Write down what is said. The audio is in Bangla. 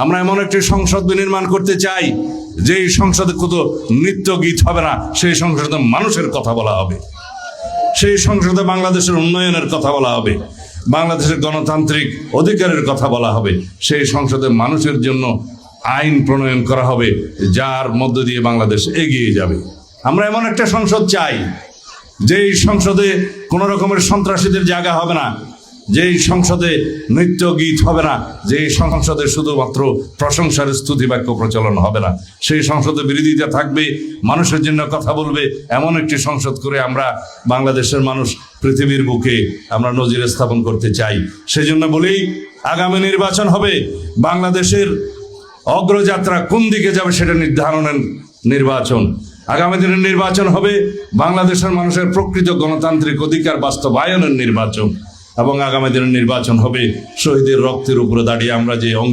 আমরা এমন একটি সংসদ বিনির্মাণ করতে চাই যেই সংসদে কত নৃত্য গীত হবে না, সেই সংসদে মানুষের কথা বলা হবে, সেই সংসদে বাংলাদেশের উন্নয়নের কথা বলা হবে, বাংলাদেশের গণতান্ত্রিক অধিকারের কথা বলা হবে, সেই সংসদে মানুষের জন্য আইন প্রণয়ন করা হবে যার মধ্য দিয়ে বাংলাদেশ এগিয়ে যাবে। আমরা এমন একটা সংসদ চাই যেই সংসদে কোনো রকমের সন্ত্রাসীদের জায়গা হবে না, যেই সংসদে নৃত্য গীত হবে না, যেই সংসদে শুধুমাত্র প্রশংসার স্তুতি বাক্য প্রচলন হবে না, সেই সংসদে বিরোধিতা থাকবে, মানুষের জন্য কথা বলবে। এমন একটি সংসদ করে আমরা বাংলাদেশের মানুষ পৃথিবীর বুকে আমরা নজির স্থাপন করতে চাই। সেজন্য বলেই আগামী নির্বাচন হবে বাংলাদেশের অগ্রযাত্রা কোন দিকে যাবে সেটা নির্ধারণের নির্বাচন। আগামী দিনের নির্বাচন হবে বাংলাদেশের মানুষের প্রকৃত গণতান্ত্রিক অধিকার বাস্তবায়নের নির্বাচন, এবং আগামী দিনের নির্বাচন হবে শহীদের রক্তের উপরে দাঁড়িয়ে আমরা যে